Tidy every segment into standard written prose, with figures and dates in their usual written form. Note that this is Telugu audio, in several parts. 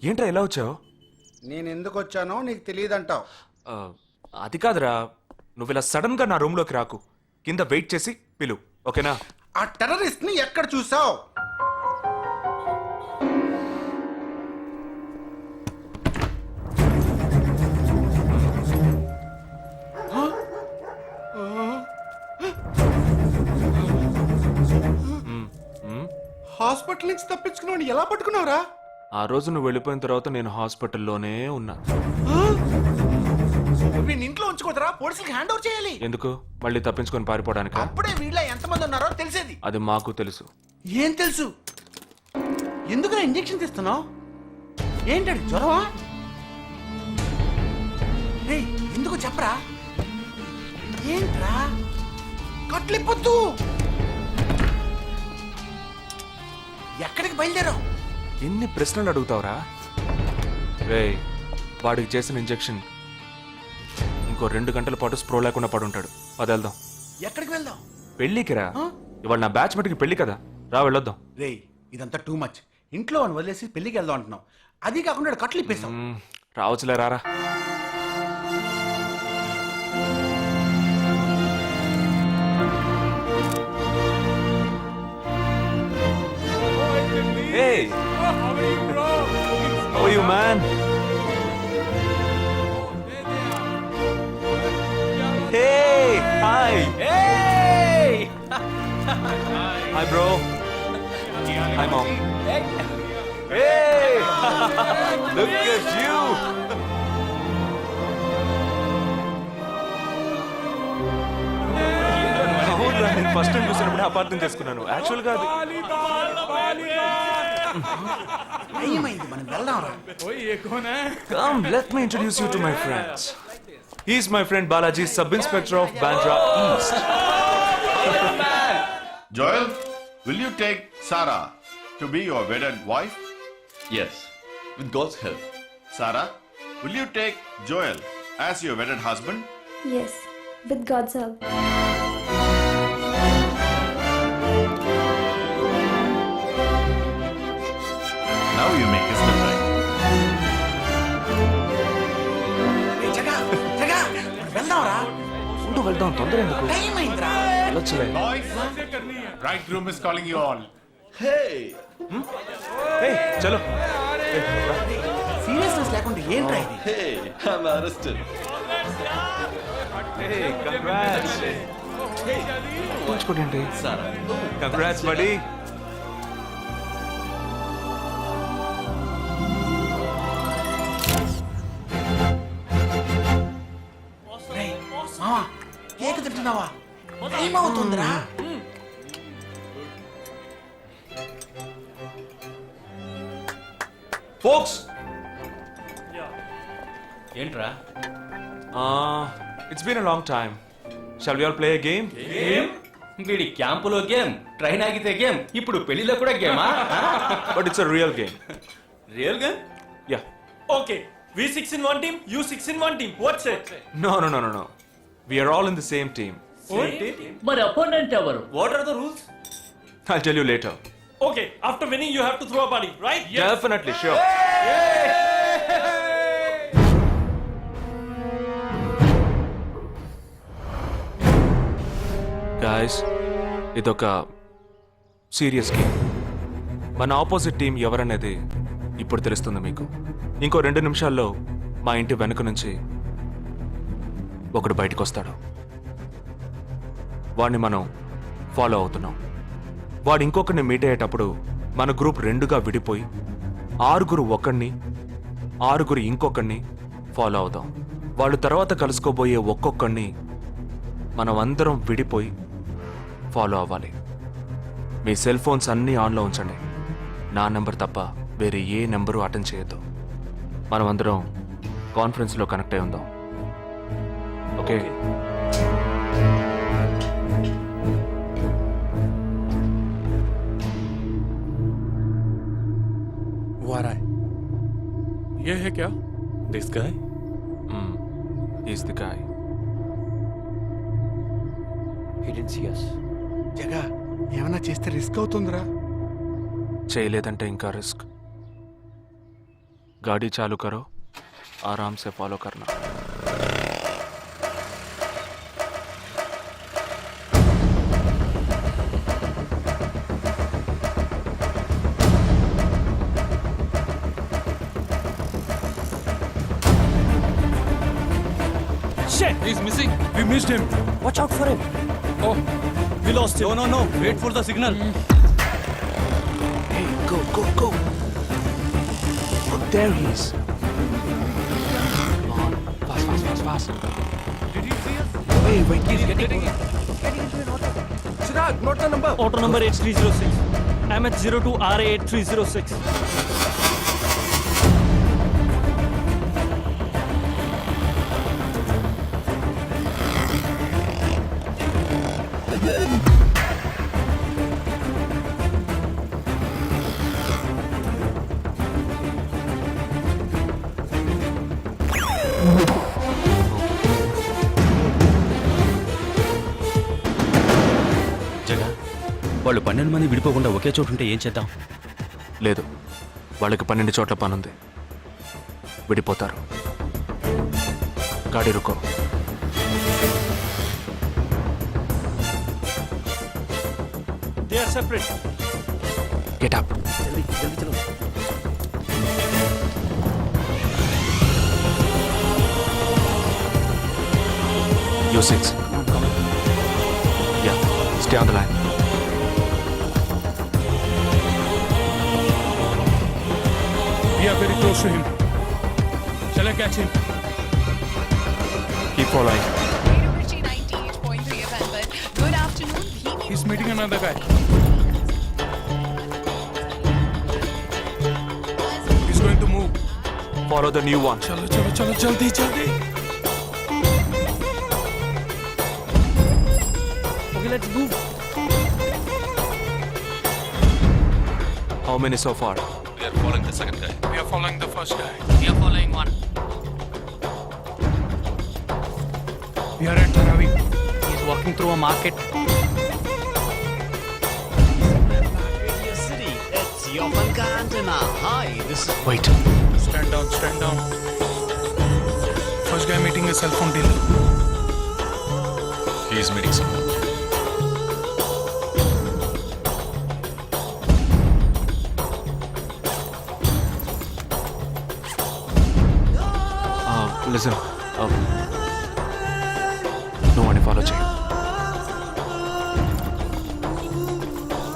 ఏంట్రా ఎలా వచ్చావు? నేను ఎందుకు వచ్చానో నీకు తెలియదంటావు. అది కాదురా, నువ్వు ఇలా సడన్ గా నా రూమ్ లోకి రాకు. కింద వెయిట్ చేసి పిలు, ఓకేనా? ఆ టెర్రరిస్ట్ ని ఎక్కడ చూసావు? హాస్పిటల్ నుంచి తప్పించుకున్నావు, ఎలా పట్టుకున్నావురా? ఆ రోజు నువ్వు వెళ్ళిపోయిన తర్వాత నేను హాస్పిటల్లోనే ఉన్నా. వీడిని ఇంట్లో ఉంచుకోదరా, పోలీసులకు హ్యాండ్ ఓవర్ చేయాలి. ఎందుకు? మళ్ళీ తప్పించుకొని పారిపోవడానికి? అప్పుడే వీళ్ళ ఎంతమంది ఉన్నారో తెలిసేది. అది మాకు తెలుసు. ఏం తెలుసు? ఎందుకు ఇంజెక్షన్ తీస్తున్నావు? ఏంటండి జ్వరమా? రేయ్, ఎందుకు చెప్పరా? ఏంట్రా కట్లిప్పొద్దు. ఎక్కడికి బయలుదేరావు? ఎన్ని ప్రశ్నలు అడుగుతావురా? రేయ్, వాడికి చేసిన ఇంజెక్షన్ ఇంకో 2 గంటల పాటు స్ప్రో లేకుండా పడుంటాడు. అది వెళ్దాం. ఎక్కడికి వెళ్దాం? పెళ్ళికి రా. ఇవాళ నా బ్యాచ్ మటుకి పెళ్లి కదా, రా వెళ్ళొద్దాం. రేయ్, ఇదంతా టూ మచ్. ఇంట్లో అని వదిలేసి పెళ్లికి వెళ్దాం అంటున్నావు. అది కాకుండా కట్లు ఇప్పేసావు. రావచ్చులే, రారా. Hey! How are you, man? Hey! Hi! Hey! Hi, bro. Hi, mom. Hey! Look at you! అవునురా, నేను ఫస్ట్ టైం చూసినప్పుడు అపార్థం చేసుకున్నాను. యాక్చువల్గా అది ఏమైంది? మనం వెళ్దాంరా. Come, let me introduce you to my friends. He's my friend Balaji, Sub-Inspector of Bandra East. Joel, will you take Sarah to be your wedded wife? Yes, with God's help. Sarah, will you take Joel as your wedded husband? Yes, with God's help. Now you may kiss them right. రేయ్, జగా, జగా, మనం వెళ్దాంరా. ఉండు, వెళ్దాం. తొందర ఎందుకు? టైం అయిందిరా. వెళ్ళొచ్చులే. Boys, bridegroom is calling you all. Hey! Hey, చలో. సీరియస్నెస్ లేకుండా ఏంట్రా ఇది? Hey! I'm arrested. Hey, congrats. పంచుకోండి. Sarah. Congrats, buddy. రేయ్, మావా, కేక్ తింటున్నావా? టైం అవుతుందిరా. Folks, ఏంట్రా? it's been a long time. Shall we all play a game? వీడి క్యాంపులో గేమ్, ట్రైన్ ఆగితే గేమ్, ఇప్పుడు పెళ్లిలో కూడా గేమా? But it's a real game. Real game? Yeah. Okay, we 6 in one team, you 6 in one team. What's it? No. We are all in the same team. మరి opponent ఎవరు? What are the rules? I'll tell you later. Okay, after winning you have to throw a party, right? Definitely, sure. Guys, ఇదొక సీరియస్ గేమ్. మన ఆపోజిట్ టీం ఎవరనేది ఇప్పుడు తెలుస్తుంది మీకు. ఇంకో 2 నిమిషాల్లో మా ఇంటి వెనుక నుంచి ఒకడు బయటకు వస్తాడు. వాడిని మనం ఫాలో అవుతున్నాం. వాడు ఇంకొకరిని మీట్ అయ్యేటప్పుడు మన గ్రూప్ 2గా విడిపోయి 6 ఒకడిని 6 ఇంకొకరిని ఫాలో అవుదాం. వాళ్ళు తర్వాత కలుసుకోబోయే ఒక్కొక్కడిని మనం అందరం విడిపోయి ఫాలో అవ్వాలి. మీ సెల్ ఫోన్స్ అన్నీ ఆన్లో ఉంచండి. నా నెంబర్ తప్ప వేరే ఏ నెంబరు అటెండ్ చేయొద్దు. మనం అందరం కాన్ఫరెన్స్లో కనెక్ట్ అయి ఉందాం. ఓకే? ये है क्या? This guy? He's the guy. He didn't see us. జగా, ఏమన్నా చేస్తే రిస్క్ అవుతుందిరా. చేయలేదంటే ఇంకా రిస్క్. गाड़ी चालू करो, आराम से फॉलो करना. Shit! He's missing. We missed him. Watch out for him. Oh, We lost him. no. Wait for the signal. Hey, go. Oh, there he is. Come on, fast. Did he see us? Wait, He's getting in. Chirag, note the number. Auto number H306. MH02RA8306. జగా వాళ్ళు 12 మంది విడిపోకుండా ఒకే చోటు ఉంటే ఏం చేద్దాం? లేదు, వాళ్ళకి 12 చోట్ల పనుంది, విడిపోతారు. గాడి రుకో. They are separate. Get up. You 6. Yeah, stay on the line. We are very close to him. Shall I catch him? Keep following. University 98.3 FM, but good afternoon. He's meeting another guy. He's going to move. Follow the new one. चलो जल्दी. Okay, let's move. How many so far? We are following the second guy. We are following the first guy. We are following one. We are at Dharavi. He's walking through a market. City. It's your Banka antenna. Hi, this is Wait. Stand down. First guy meeting a cell phone dealer. He is meeting someone. Listen. No one follow check.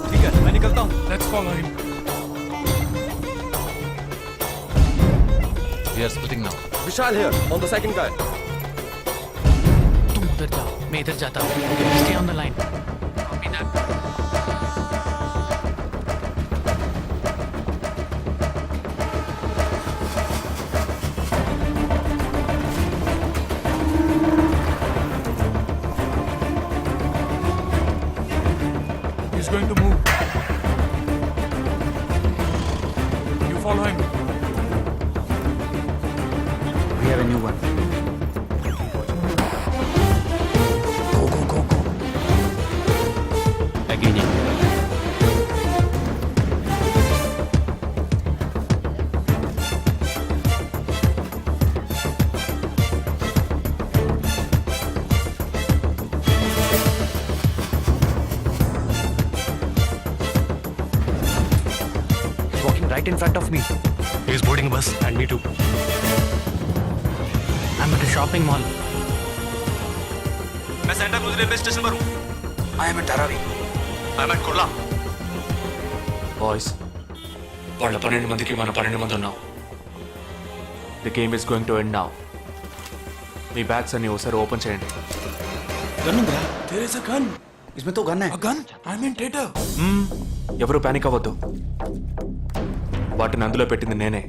ठीक है, मैं निकलता हूँ. Let's follow him. We are splitting now. Vishal here, on the second guy. तुम उधर जाओ, मैं इधर जाता हूँ. Stay on the line. Copy that. He's going to move. You follow him. We have a new one. Go. Again. Walking right in front of me. He is boarding a bus and me too. I'm at a shopping mall. मैं सेंटर क्रूज रेलवे स्टेशन पर हूँ. I am at Dharavi. I am at Kurla. Boys, వాళ్ళ 12 మందికి మనం 12 మంది ఉన్నాం. The game is going to end now. Me bags అన్ని ఒకసారి ఓపెన్ చేయండి. There is a gun. इसमें तो गन है. A gun? I'm in theater. ఎవరు పానిక్ అవ్వద్దు. వాటిని అందులో పెట్టింది నేనే.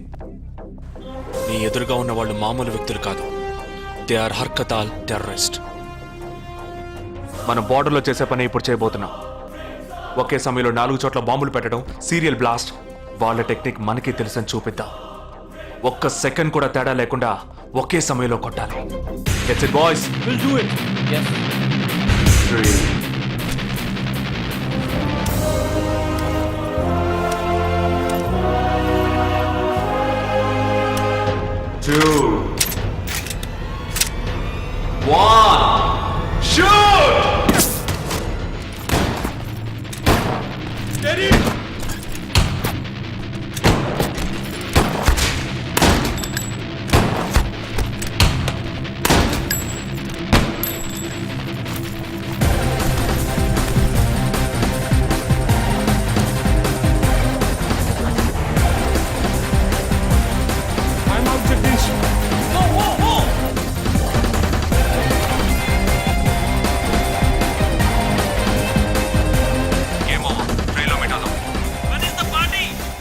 నీ ఎదురుగా ఉన్న వాళ్ళు మామూలు వ్యక్తులు కాదు. They are Harkatul terrorist. మనం బార్డర్లో చేసే పని ఇప్పుడు చేయబోతున్నాం. ఒకే సమయంలో 4 చోట్ల బాంబులు పెట్టడం, సీరియల్ బ్లాస్ట్. వాళ్ళ టెక్నిక్ మనకి తెలుసని చూపిద్దాం. ఒక్క సెకండ్ కూడా తేడా లేకుండా ఒకే సమయంలో కొట్టాలి. Gets it boys. We'll do it. Yes. 3 2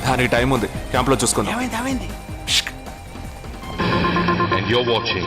దానికి టైం ఉంది, క్యాంప్లో చూసుకుందాం. ఏమైంది And you're watching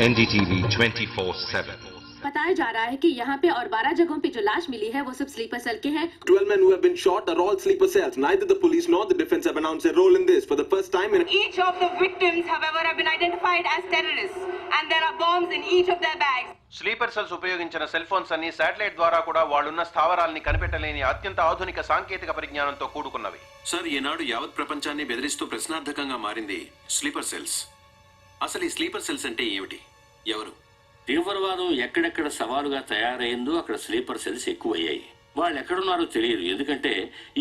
NDTV 24/7. बताया जा रहा है कि यहाँ पे और 12 जगहों पे जो लाश मिली है वो सब स्लीपर सेल के हैं. 12 men who have been shot are all sleeper cells. Neither the police nor the defense have announced a role in this. For the first time in Each of the victims, however, have been identified as terrorists, and there are bombs in each of their bags. Sleeper cells ఉపయోగించిన సెల్ ఫోన్స్ అన్ని శాటిలైట్ ద్వారా కూడా వాళ్ళున్న స్థావరాల్ని కనిపెట్టలేని అత్యంత ఆధునిక సాంకేతిక పరిజ్ఞానంతో కూడుకున్నవి. సార్, ఈనాడు యావత్ ప్రపంచాన్ని బెదిరిస్తూ ప్రశ్నార్థకంగా మారింది స్లీపర్ సెల్స్. అసలు ఈ స్లీపర్ సెల్స్ అంటే ఏమిటి? ఎవరు? తీవ్రవాదం ఎక్కడెక్కడ సవాలుగా తయారైందో అక్కడ స్లీపర్ సెల్స్ ఎక్కువయ్యాయి. వాళ్ళు ఎక్కడున్నారో తెలియదు. ఎందుకంటే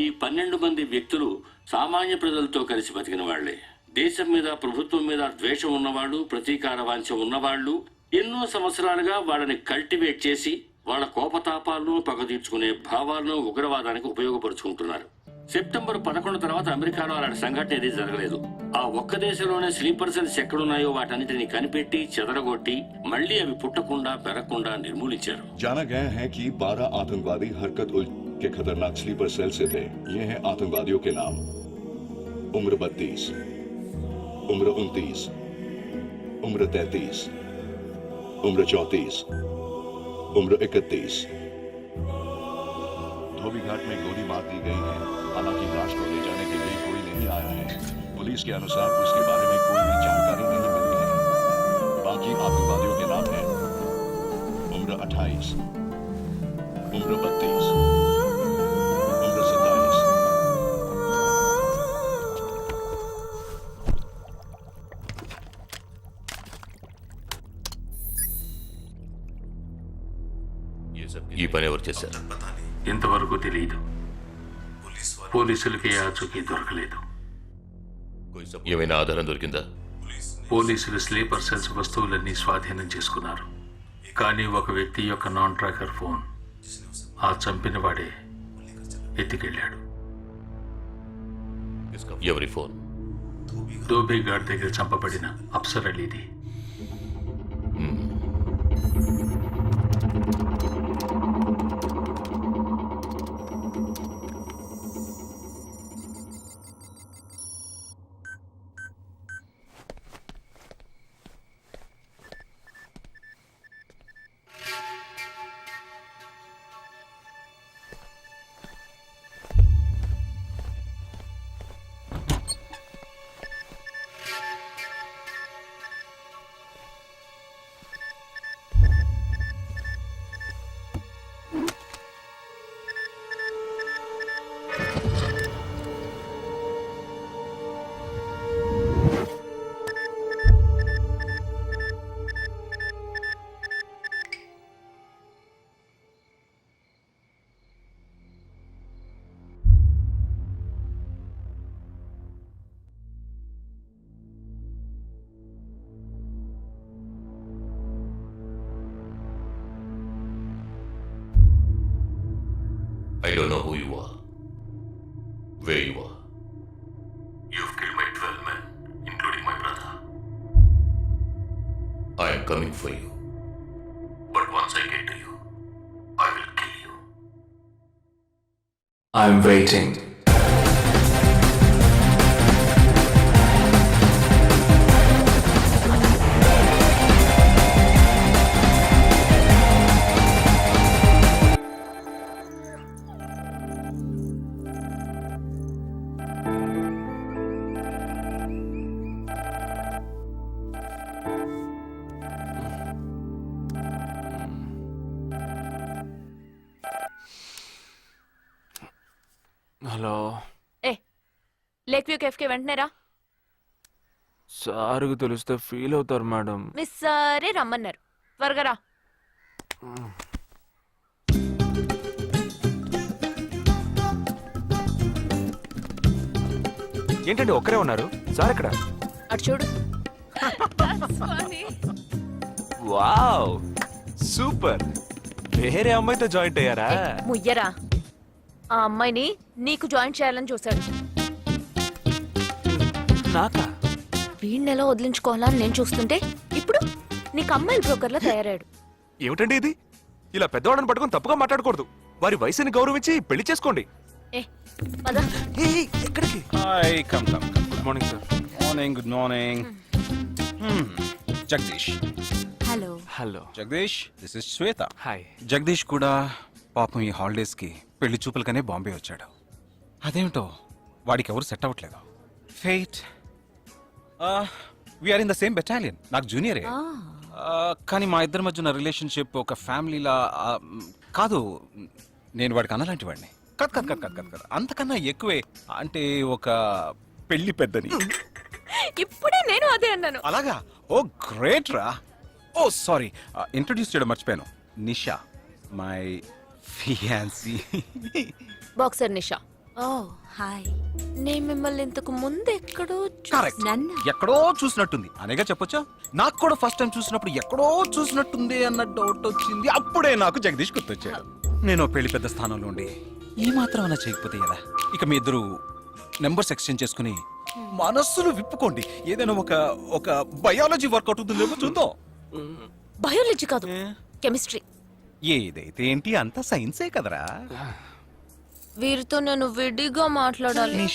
ఈ 12 మంది వ్యక్తులు సామాన్య ప్రజలతో కలిసి బతికిన వాళ్లే. దేశం మీద, ప్రభుత్వం మీద ద్వేషం ఉన్నవాళ్ళు, ప్రతీకార వాంఛ ఉన్నవాళ్ళు ఎన్నో సంవత్సరాలుగా వాళ్ళని కల్టివేట్ చేసి వాళ్ళ కోపతాపాలను, పగ తీర్చుకునే భావాలను ఉగ్రవాదానికి ఉపయోగపరుచుకుంటున్నారు. సెప్టెంబర్ 11 తర్వాత అమెరికాలో అలాంటి సంఘటన ఏదీ జరగలేదు. ఆ ఒక్క దేశంలోనే స్లీపర్ సెల్స్ ఎక్కడున్నాయో వాటన్నిటిని కనిపెట్టి చెదరగొట్టి మళ్లీ అవి పుట్టకుండా పెరగకుండా నిర్మూలించారు. जाना गया है कि 12 आतंकवादी हरकत उल के खतरनाक स्लीपर सेल से थे. ये हैं आतंकवादियों के नाम: उम्र 32, उम्र 29, उम्र 33, उम्र 34, उम्र 31. धोबी घाट में गोली मार दी गई है. हालांकि लाश को ले जाने के लिए कोई नहीं आया है. पुलिस के अनुसार उसके बारे में कोई भी जानकारी नहीं मिली है. बाकी आतंकवादियों के नाम हैं: उम्र 28, उम्र 32, उम्र 27. ఈ పని ఎవరు చేశారు? ఇంతవరకు తెలియదు. పోలీసులకి ఆచూకీ దొరకలేదు. ఏమైనా ఆధారం దొరికిందా? పోలీసులు స్లీపర్ సెల్స్ వస్తువులన్నీ స్వాధీనం చేసుకున్నారు. కానీ ఒక వ్యక్తి యొక్క నాన్ ట్రాకర్ ఫోన్ ఆ చంపిన వాడే ఎత్తుకెళ్ళాడు. ఎవరి ఫోన్? ధోబీఘాట్ దగ్గర చంపబడిన Afsar అలీది. I don't know who you are, where you are. You've killed my 12 men, including my brother. I am coming for you. But once I get to you, I will kill you. I'm waiting. Hello, lake view cafe కి వెంటనే రా. సార్కి తెలిస్తే ఫీల్ అవుతారు మేడం. మిస్ సరే రమ్మన్నారు, త్వరగా రా. ఏంటండి ఒక్కరే ఉన్నారు? సార్ ఎక్కడ? అటు చూడు. Wow, super. వేరే అమ్మాయితో జాయింట్ అయ్యారా? ముయ్యరా, ఆ అమ్మాయిని నీకు జాయిన్ చేయాలని చూశాడు. నాకా? వీణ్ణెలా వదిలించుకోవాలని నేను చూస్తుంటే ఇప్పుడు నీకు అమ్మాయిల బ్రోకర్లా తయారాడు. ఏమిటండి ఇది? ఇలా పెద్దవాళ్ళని పట్టుకొని తప్పుగా మాట్లాడకూడదు. వారి వయసుని గౌరవించి పెళ్లి చేసుకోండి. ఏ పద. ఎక్కడికి? Hi come good morning sir. Good morning Jagadish hello. Hello. Jagadish this is Shweta. Hi. Jagadish కూడా పాపం ఈ హాలిడేస్ కి పెళ్లి చూపులకనే బాంబే వచ్చాడు. అదేమిటో వాడికి ఎవరు సెట్ అవ్వట్లేదు. Fate we are in the same battalion. నాకు జూనియరే. కానీ మా ఇద్దరి మధ్య ఉన్న రిలేషన్షిప్ ఒక ఫ్యామిలీలా కాదు. నేను వాడికి అన్నలాంటి వాడిని కాదు. అంతకన్నా ఎక్కువే. అంటే ఒక పెళ్లి పెద్దని. ఇప్పుడే నేను అదే అన్నాను. అలాగా? ఓ గ్రేట్ రా. ఓ సారీ, ఇంట్రొడ్యూస్ చేయడం మర్చిపోయాను. Nisha my fiancee. Boxer Nisha. Oh hi. నేను మిమ్మల్ని ఇంతకు ముందు ఎక్కడో చూసాను. ఎక్కడో చూసినట్టుంది అనేగా చెప్పొచ్చా? నాకు కూడా ఫస్ట్ టైం చూసినప్పుడు ఎక్కడో చూసినట్టుంది అన్న డౌట్ వచ్చింది. అప్పుడే నాకు జగదీష్ గుర్తొచ్చాడు. నేను పెళ్లి పెద్ద స్థానంలో ఉండి ఈ మాత్రం అలా చేయకపోతే కదా. ఇక మీ ఇద్దరు నెంబర్స్ ఎక్స్చేంజ్ చేసుకుని మనస్సులు విప్పుకోండి. ఏదైనా ఒక బయాలజీ వర్కౌట్ అవుతుందేమో చూద్దాం. బయాలజీ కాదు, కెమిస్ట్రీ. ఏదైతే ఏంటి, అంతా సైన్సే కదరా. వీరితో నేను విడిగా మాట్లాడాలి.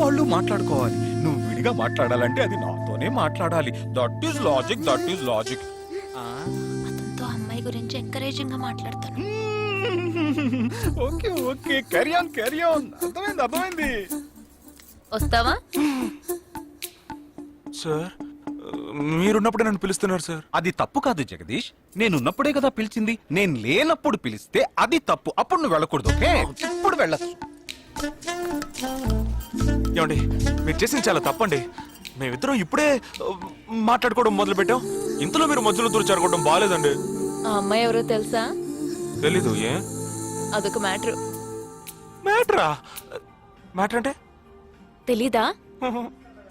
వాళ్ళు మాట్లాడుకోవాలి. నువ్వు విడిగా మాట్లాడాలంటే అది నాతోనే మాట్లాడాలి. That is logic. అతనితో అమ్మాయి గురించి ఎంకరేజింగ్ గా మాట్లాడతాను. Okay carry on. అర్థమైంది. వస్తావా? సార్ మీరున్నప్పుడే నన్ను పిలుస్తున్నారు సార్. అది తప్పు కాదు జగదీష్. నేనున్నప్పుడే కదా పిలిచింది. నేను లేనప్పుడు పిలిస్తే అది తప్పు. అప్పుడు నువ్వు వెళ్ళకూడదు. ఓకే, ఇప్పుడు వెళ్ళచ్చు. ఏమండి, మీరు చేసింది చాలా తప్పండి. మేమిద్దరం ఇప్పుడే మాట్లాడుకోవడం మొదలు పెట్టాం. ఇంతలో మీరు మధ్యలో దూరం బాగాలేదండి. ఆ అమ్మాయి ఎవరో తెలుసా? తెలీదు. ఏ అదొక మ్యాటర్. మ్యాటర్ అంటే? తెలీదా?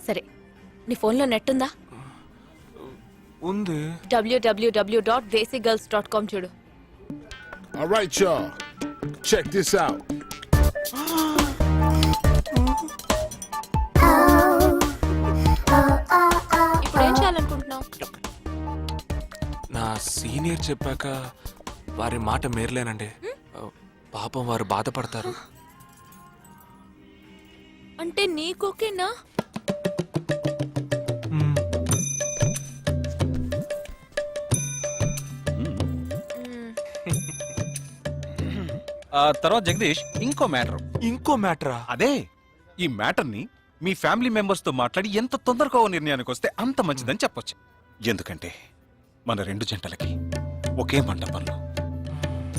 సరే, నీ ఫోన్లో నెట్ ఉందా? ఉంది. www.desicgirls.com చూడు. Alright, y'all. Check this out. ఇప్పుడు ఏం చేయాలనుకుంటున్నావు? నా సీనియర్ చెప్పాక వారి మాట మేరలేనండి. పాపం వారు బాధపడతారు. అంటే నీకోకేనా? తర్వాత జగదీష్ ఇంకో మ్యాటరా? అదే, ఈ మ్యాటర్ ని మీ ఫ్యామిలీ మెంబర్స్ తో మాట్లాడి ఎంత తొందరగా ఓ నిర్ణయానికి వస్తే అంత మంచిదని చెప్పొచ్చు. ఎందుకంటే మన రెండు జంటలకి ఒకే మండపంలో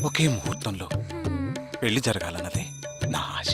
ఒకే ముహూర్తంలో పెళ్లి జరగాలన్నదే నా ఆశ.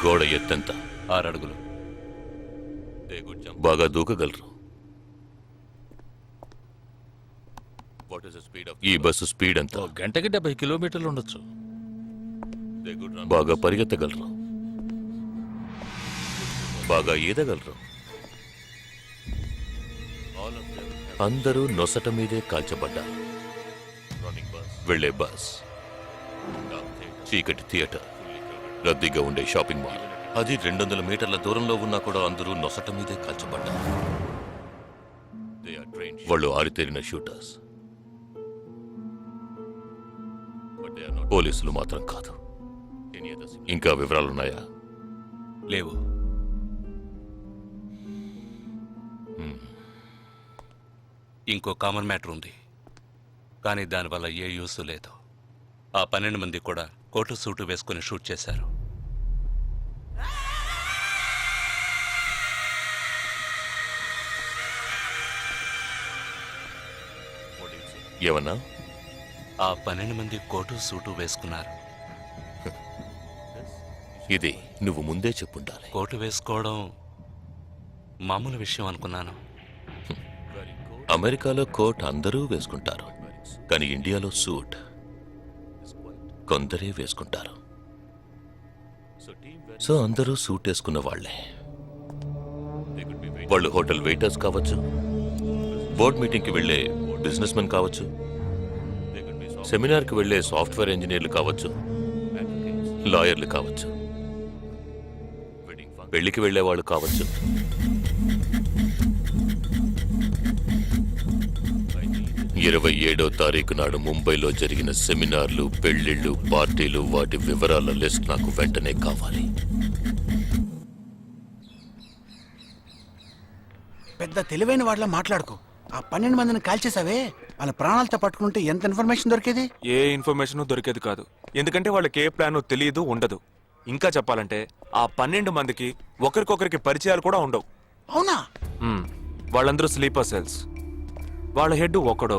గోడ ఎత్తెంత? 6 అడుగులు. బాగా దూకగలరు. ఈ బస్సు స్పీడ్ ఎంత? గంటకి 70 కిలోమీటర్లు ఉండొచ్చు. బాగా పరిగెత్తగలరు. బాగా ఈదగలరు. అందరూ నొసట మీదే కాల్చబడ్డారు. వెళ్లే బస్, చీకటి థియేటర్, రద్దీగా ఉండే షాపింగ్ మాల్, అది 200 మీటర్ల దూరంలో ఉన్నా కూడా అందరూ నొసట మీదే కాల్చబడ్డారు. వాళ్ళు ఆరితేరిన షూటర్స్. పోలీసులు మాత్రం కాదు. ఇంకా వివరాలున్నాయా? లేవు. ఇంకో కామన్ మ్యాటర్ ఉంది, కానీ దానివల్ల ఏ యూస్ లేదు. ఆ 12 మంది కూడా కోటు సూటు వేసుకుని షూట్ చేశారు. ఏమన్నా? ఆ 12 మంది కోటు సూటు వేసుకున్నారు. ఇది నువ్వు ముందే చెప్పుండాలి. కోటు వేసుకోవడం మామూలు విషయం అనుకున్నాను. అమెరికాలో కోట్ అందరూ వేసుకుంటారు, కానీ ఇండియాలో సూట్ కొందరే వేసుకుంటారు. సో అందరూ సూట్ వేసుకున్న వాళ్లే. వాళ్ళు హోటల్ వెయిటర్స్ కావచ్చు, బోర్డ్ మీటింగ్కి వెళ్లే బిజినెస్ మెన్ కావచ్చు, సెమినార్కి వెళ్లే సాఫ్ట్వేర్ ఇంజనీర్లు కావచ్చు, లాయర్లు కావచ్చు, పెళ్లికి వెళ్లే వాళ్ళు కావచ్చు. 27వ తారీఖు నాడు ముంబైలో జరిగిన సెమినార్లు, పెళ్లిళ్లు, పార్టీలు, వాటి వివరాల లిస్ట్ నాకు వెంటనే కావాలి. పెద్ద తెలివైన వాళ్ళ మాట్లాడుకో. ఆ 12 మందిని కాల్చేసావే, వాళ్ళ ప్రాణాలతో పట్టుకుంటే ఎంత ఇన్ఫర్మేషన్ దొరికేది? ఏ ఇన్ఫర్మేషన్ దొరికేది కాదు. ఎందుకంటే వాళ్ళకి ఏ ప్లాన్ తెలియదు, ఉండదు. ఇంకా చెప్పాలంటే ఆ 12 మందికి ఒకరికొకరికి పరిచయాలు కూడా ఉండవు. అవునా? వాళ్ళందరూ స్లీపర్ సెల్స్. వాళ్ళ హెడ్ ఒకడో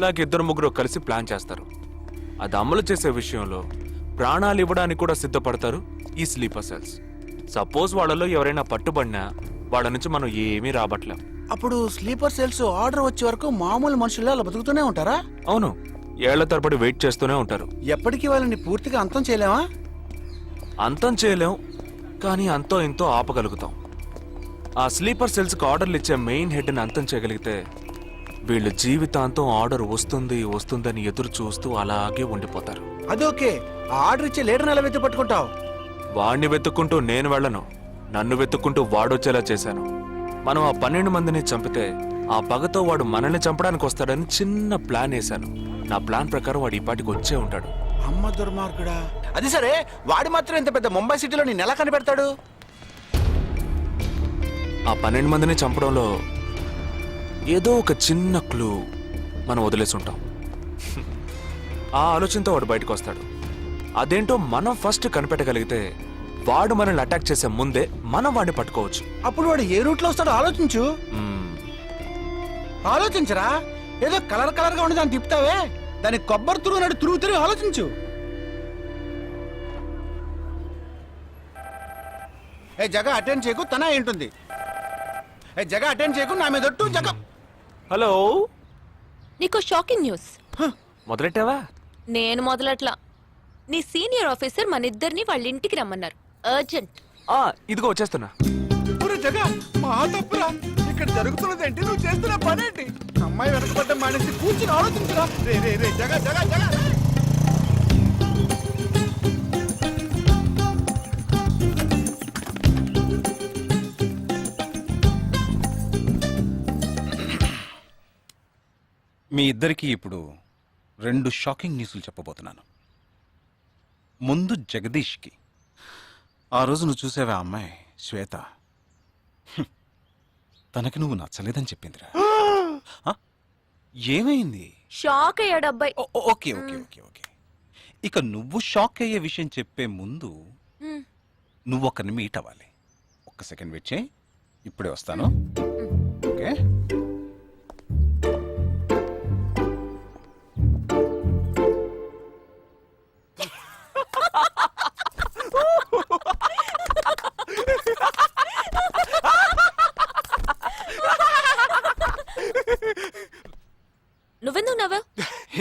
లేక 2-3 కలిసి ప్లాన్ చేస్తారు. అది అమలు చేసే విషయంలో ప్రాణాలు ఇవ్వడానికి కూడా సిద్ధపడతారు ఈ స్లీపర్ సెల్స్. సపోజ్ వాళ్ళలో ఎవరైనా పట్టుబడినా వాళ్ళ నుంచి మనం ఏమీ రాబట్లేం. అప్పుడు స్లీపర్ సెల్స్ ఆర్డర్ వచ్చే వరకు మామూలు మనుషుల్లో అలా బతుకుతూనే ఉంటారా? అవును, ఏళ్ల తరబడి వెయిట్ చేస్తూనే ఉంటారు. ఎప్పటికీ వాళ్ళని పూర్తిగా అంతం చేయలేమా? అంతం చేయలేం, కానీ అంతో ఇంతో ఆపగలుగుతాం. ఆ స్లీపర్ సెల్స్కి ఆర్డర్లు ఇచ్చే మెయిన్ హెడ్ని అంతం చేయగలిగితే వీళ్ళు జీవితాంతం ఆర్డర్ వస్తుందని ఎదురు చూస్తూ అలాగే ఉండిపోతారు. అదోకే, ఆ ఆర్డర్ ఇచ్చే లీడర్ని ఎలా వెతు పట్టుకుంటావు? వాడిని వెతుక్కుంటూ నేను వెళ్ళను, నన్ను వెతుక్కుంటూ వాడొచ్చేలా చేశాను. మనం ఆ 12 మందిని చంపితే ఆ పగతో వాడు మనల్ని చంపడానికి వస్తాడని చిన్న ప్లాన్ వేశాను. నా ప్లాన్ ప్రకారం వాడు ఈ పాటికి వచ్చే ఉంటాడు. అమ్మ దుర్మార్గుడా! అది సరే, వాడు మాత్రం ఇంత పెద్ద ముంబై సిటీలో నేను ఎలా కనిపెడతాడు? ఆ 12 మందిని చంపడంలో ఏదో ఒక చిన్న క్లూ మనం వదిలేసి ఉంటాం. ఆ ఆలోచనతో వాడు బయటకు వస్తాడు. అదేంటో మనం ఫస్ట్ కనిపెట్టగలిగితే వాడు మనల్ని అటాక్ చేసే ముందే మనం వాడిని పట్టుకోవచ్చు. అప్పుడు వాడు ఏ రూట్లో వస్తాడో ఆలోచించు. ఆలోచించరా? ఏదో కలర్ గా ఉండి దాన్ని తిప్పుతావే, దాని కొబ్బరి తురుగు తిరిగి ఆలోచించు. ఏ జగ అటెండ్ చేయకు, తన ఏంటుంది? ఏ జగ అటెండ్ చేయకు, నా మీద ఒట్టు. జగ హలో, నీకు షాకింగ్ న్యూస్. మొదలెట్టావా? నేను మొదలట్లా. నీ సీనియర్ ఆఫీసర్ మన ఇద్దరిని వాళ్ళ ఇంటికి రమ్మన్నారు. అర్జెంట్. ఇదిగో వచ్చేస్తున్నా. జగ, మా తప్పురా. ఇక్కడ జరుగుతున్నదేంటి? నువ్వు చేస్తున్న పనేంటి? అమ్మాయి వెనకబడ్డ మానేసి కూర్చుని ఆలోచించరా. రే రే రే జగ జగ జగ. మీ ఇద్దరికి ఇప్పుడు 2 షాకింగ్ న్యూస్లు చెప్పబోతున్నాను. ముందు జగదీష్కి. ఆ రోజు నువ్వు చూసావా అమ్మాయి శ్వేత? తనకి నువ్వు నచ్చలేదని చెప్పిందిరా. ఏమైంది? షాక్ అయ్యాడు అబ్బాయి. Okay okay okay okay. ఇక నువ్వు షాక్ అయ్యే విషయం చెప్పే ముందు నువ్వు ఒకరిని మీట్ అవ్వాలి. ఒక్క సెకండ్ వెయిట్ చేయి, ఇప్పుడే వస్తాను. ఓకే.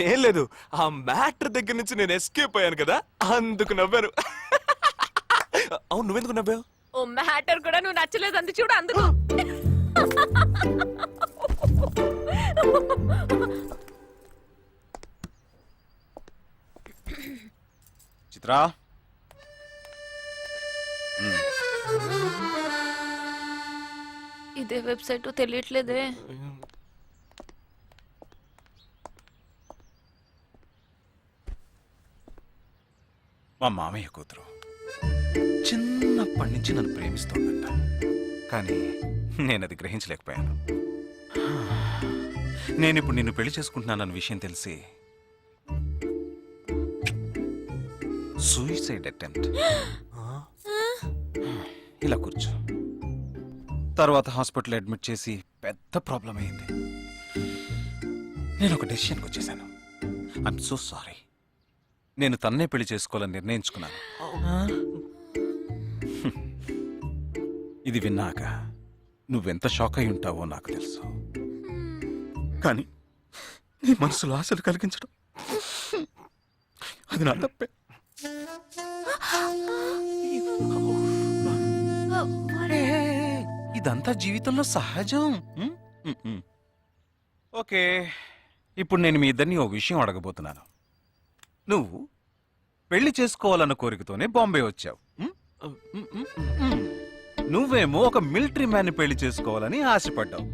ఏం లేదు, ఆ మ్యాటర్ దగ్గర నుంచి నేను ఎస్కేప్ అయ్యాను కదా, అందుకు నవ్వాను. అవును, నువ్వెందుకు నవ్వావు? ఓ మ్యాటర్ కూడా నువ్వు నచ్చలేదు అంది చూడు అందుకు. చిత్రా, ఇదే వెబ్సైట్ తెలియట్లేదే. మా మామయ్య కూతురు చిన్నప్పటి నుంచి నన్ను ప్రేమిస్తోందంట, కానీ నేను అది గ్రహించలేకపోయాను. నేనిప్పుడు నిన్ను పెళ్లి చేసుకుంటున్నానన్న విషయం తెలిసి సూసైడ్ అటెంప్ట్. ఇలా కూర్చో. తర్వాత హాస్పిటల్ అడ్మిట్ చేసి పెద్ద ప్రాబ్లం అయింది. నేను ఒక డెసిషన్కి వచ్చేసాను. I'm so sorry. నేను తన్నే పెళ్లి చేసుకోవాలని నిర్ణయించుకున్నాను. ఇది విన్నాక నువ్వెంత షాక్ అయి ఉంటావో నాకు తెలుసు, కానీ నీ మనసులో ఆశలు కలిగించడం అది నా తప్పే. ఇదంతా జీవితంలో సహజం. ఓకే, ఇప్పుడు నేను మీ ఇద్దరిని ఓ విషయం అడగబోతున్నాను. నువ్వు పెళ్లి చేసుకోవాలన్న కోరికతోనే బాంబే వచ్చావు. నువ్వేమో ఒక మిలిటరీ మ్యాన్ పెళ్లి చేసుకోవాలని ఆశపడ్డావు.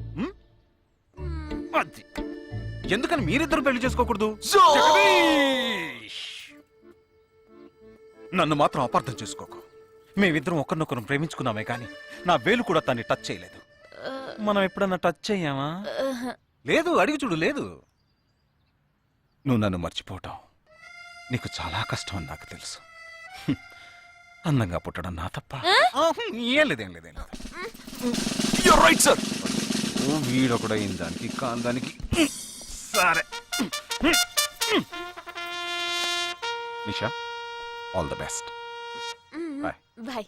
అది ఎందుకని మీరిద్దరు పెళ్లి చేసుకోకూడదు? జగదీష్! నన్ను మాత్రం అపార్థం చేసుకోకు. మేమిద్దరం ఒకరినొకరు ప్రేమించుకున్నామే కానీ నా వేలు కూడా తన్ని టచ్ చేయలేదు. మనం ఎప్పుడన్నా టచ్ అయ్యామా? లేదు, అడిగి చూడు. లేదు. నువ్వు నన్ను మర్చిపోవటం నీకు చాలా కష్టం అని నాకు తెలుసు. అందంగా పుట్టడం నా తప్ప. ఏం లేదేం లేదేం లేదు. You're right, sir. వీడొకడు అయిన దానికి కాని దానికి. సరే Nisha, all the best. Bye. Bye.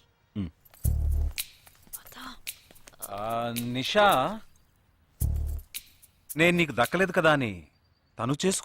Nisha, నేను నీకు దక్కలేదు కదా అని తను చేసుకుని